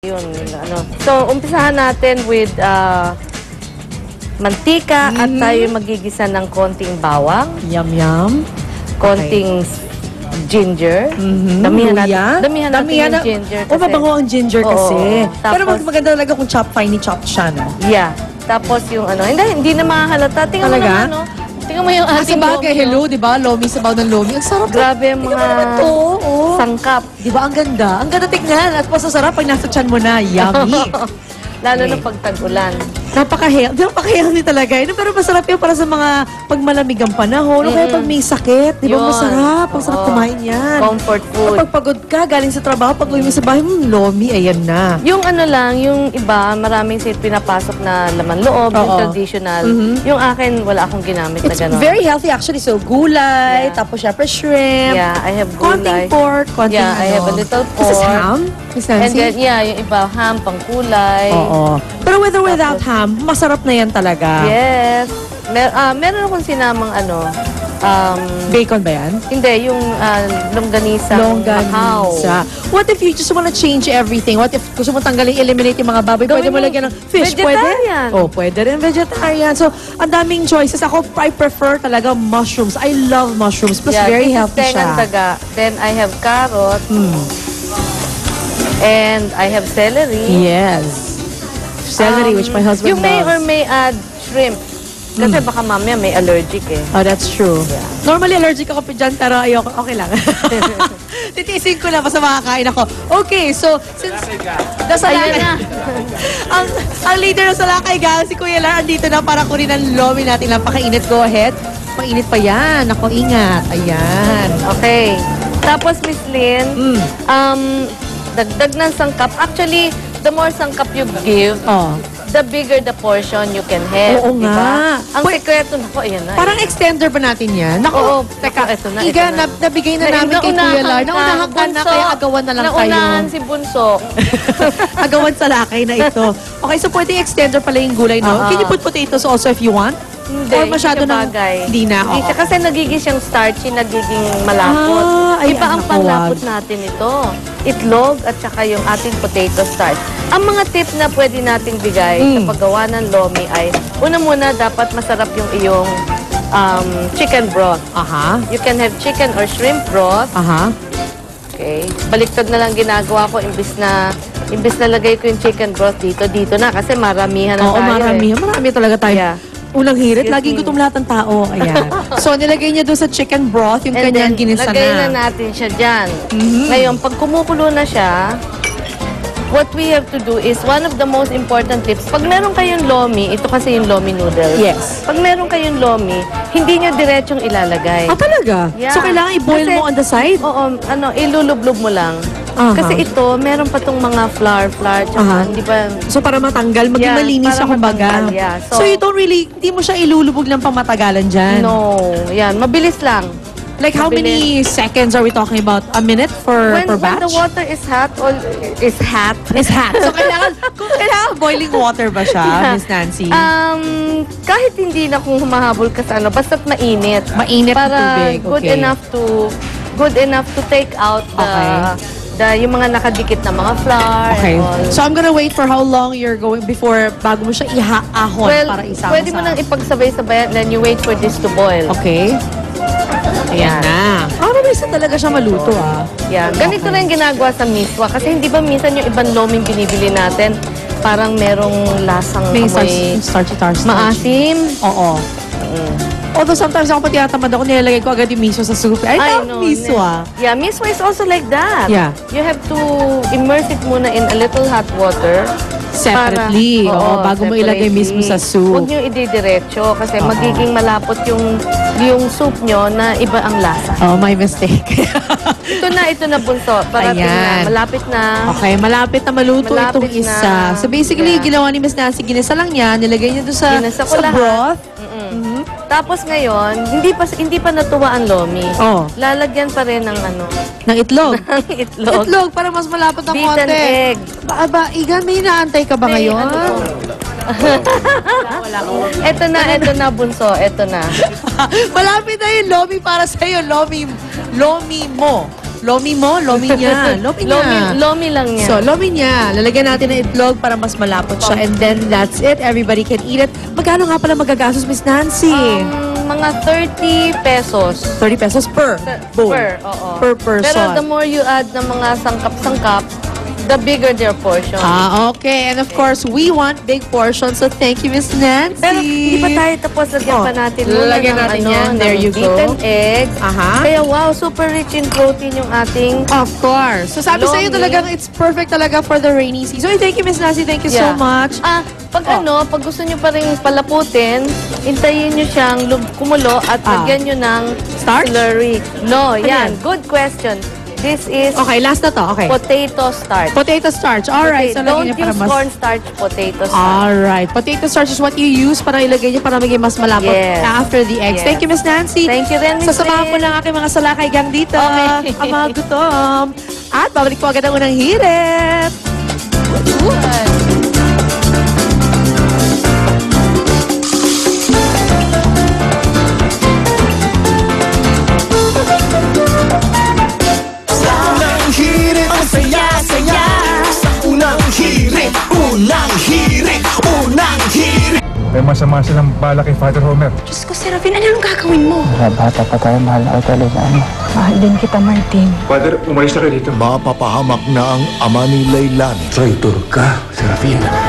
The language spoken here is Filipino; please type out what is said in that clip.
Yun, ano. So, umpisahan natin with mantika at tayo magigisa ng konting bawang, Yum, yum. konting ginger. Damihan natin yung ginger. Kasi, mabango ang ginger kasi. Pero Tapos, maganda talaga kung finely chopped siya, no? yeah. Tapos yung ano, hindi na makahalata. Tingnan mo naman, no? Tingnan mo yung ating bagay, lomi. hello, di ba? Lomi, sabaw ng lomi. Ang sarap. Grabe yung mga sangkap. Di ba? Ang ganda. Ang ganda tignan. At masasarap pag nasa tiyan mo na. Yummy. Lalo na pag tag-ulan. Napaka-healthy talaga. Pero masarap yan para sa mga pag malamig ang panahon. O kaya pag may sakit. Di ba masarap? Ang sarap kumain yan. Comfort food. Kapag pagod ka, galing sa trabaho, pag uwi mo sa bahay, lomi, ayan na. Yung ano lang, yung iba, maraming pinapasok na laman loob, yung traditional. Yung akin, wala akong ginamit na gano'n. It's very healthy actually. So, gulay, tapos syempre shrimp. Yeah, I have gulay. Konting pork, konting I have a little pork. This is ham? Miss Nancy? And then, yung iba, ham, pangkulay. Oo. Pero with or without ham, masarap na yan talaga. Yes. Meron akong sinamang Bacon ba yan? hindi, yung longganisa. Longganisa. What if you just wanna change everything? What if gusto mo tanggalin, eliminate yung mga baboy? Pwede mo lagyan ng fish? Vegetarian. Pwede? Oh, pwede rin vegetarian. So, ang daming choices. Ako, I prefer talaga mushrooms. I love mushrooms. Plus, very healthy siya. Daga. Then, I have carrot. And I have celery. Yes. Celery, which my husband You may loves. or may add shrimp. Kasi baka mamaya may allergic eh. Oh, that's true. Yeah. Normally, allergic ako dyan, pero ayoko. Okay lang. Titiisin ko lang, basta makakain ako. Okay, so, since Ayun na. ang leader ng Salakay Gang, si Kuya Lar, andito na para kunin ang lomi natin. Napakainit. Go ahead. Mainit pa yan. Ako, ingat. Ayan. Okay. Tapos, Miss Lynn, dagdag ng sangkap. Actually, the more sangkap you give, the bigger the portion you can have. Oo diba? nga. Ang sekreto, nako, ayan na. Parang extender ba natin yan? Naku, Oo, teka, ito na, Iga, ito na. nabigay na namin kay Kuya Lar. Naunahan ka na, kaya agawan na lang tayo. Naunahan si Bunso. Agawan sa lakay na ito. Okay, so pwedeng extender pala yung gulay, no? Can you put potatoes also if you want? Hindi, Or masyado hindi bagay. Hindi na, Hindi siya kasi nagiging siyang starchy, nagiging malapot. Ay, Iba ang panlapot natin ito. Itlog at saka yung ating potato starch. Ang mga tip na pwede nating bigay sa paggawa ng lomi ay, una muna, dapat masarap yung iyong chicken broth. You can have chicken or shrimp broth. Okay. Baliktad na lang ginagawa ko, imbis na lagay ko yung chicken broth dito na kasi maramihan na tayo. Marami talaga tayo. Yeah. Unang hirit, laging gutom lahat ng tao. Ayan. So, nilagay niya doon sa chicken broth, yung kanyang ginisa na. Lagay na natin siya dyan. Ngayon, pag kumukulo na siya, what we have to do is, one of the most important tips, pag meron kayong lomi, ito kasi yung lomi noodles. Yes. Pag meron kayong lomi, hindi nyo diretsong ilalagay. Talaga? Yeah. So, kailangan i-boil mo on the side? Oo, ilulublob mo lang. Kasi ito, meron pa tong mga flour, tsaka, hindi ba? So, para matanggal, maging malinis siya kumbaga. Yeah. So, you don't really, hindi mo siya ilulubog lang pamatagalan dyan? No. Yan, mabilis lang. Like, how many seconds are we talking about? A minute per batch? When the water is hot, Is hot. So, kailangan boiling water ba siya, Miss Nancy? Kahit hindi na kung humahabol ka sa basta't mainit. Mainit na tubig, Para good enough to take out yung mga nakadikit na mga flour. Okay. And all. So, I'm gonna wait for how long you're going bago mo siya ihaahon para isama pwede mo nang ipagsabay-sabayan, then you wait for this to boil. Okay. Ayan na. Mabilis na talaga siya maluto, Yeah. Ganito rin ginagawa sa miswa. Kasi hindi ba minsan yung ibang loming binibili natin, parang merong lasang amoy starchy. maasim? Oo. Although sometimes ako pati tinatamad ako, nilalagay ko agad yung miso sa soup. Miswa. Yeah, miswa is also like that. Yeah. You have to immerse it muna in a little hot water. Separately. Bago mo ilagay mismo sa soup. Huwag nyo ididiretso kasi magiging malapot yung soup nyo na iba ang lasa. My mistake. Ito na Bunso. Parating na. Malapit na. Okay, malapit na maluto itong isa. So basically, ginawa ni Miss Nancy, ginisa lang niya, nilagay niya doon sa broth. Tapos ngayon, hindi pa natuwa ang lomi. Lalagyan pa rin ng ng itlog. Itlog. Itlog, para mas malapot ng konti. Beaten egg. Igan, may inaantay ka ba ngayon? Ito na, Bunso. Ito na. Malapit na yung lomi para sa'yo. Lomi mo. Lomi mo, lomi niya. Lomi niya. Lomi lang yan. So, lomi niya. Lalagyan natin ng itlog para mas malapot siya. And then, that's it. Everybody can eat it. Magkano nga pala magagastos, Miss Nancy? Mga 30 pesos. 30 pesos per bowl. Oo. Per person. Pero the more you add ng mga sangkap-sangkap, the bigger their portion. Okay. And of course, we want big portions. So, thank you, Miss Nancy. Pero hindi pa tayo tapos. Lagyan pa natin muna Lagyan ng, natin yan. ng There you go. beaten eggs. Aha. Kaya wow, super rich in protein yung ating Of course. So, sabi sa iyo Lomi. talagang it's perfect talaga for the rainy season. So, thank you, Miss Nancy. Thank you so Yeah. much. Pag pag gusto nyo pa rin palaputin, hintayin nyo siyang kumulo at lagyan nyo ng Starch? slurry. No, yan? yan. Good question. This is Okay, last na to. Okay. potato starch. Potato starch. Alright. So, Don't lagyan niyo para use mas... cornstarch, potato starch. Alright. Potato starch is what you use para ilagay niyo para maging mas malapot Yes. after the eggs. Yes. Thank you, Miss Nancy. Thank you rin, Miss Sasamahan ko Liz. lang aking mga salakay gang dito. Okay. Ang mga gutom. At babalik po agad ang unang hirit. Unang hirit, ang saya-saya. Sa unang hirit, unang hirit, unang hirit. May masama silang bala kay Father Homer. Diyos ko, Serafin, ano yung gagawin mo? Bata pa tayo, mahal na kita, Lizano. Mahal din kita, Martin. Father, umalis na kayo dito. Mapapahamak na ang ama ni Leilani. Traitor ka, Serafina.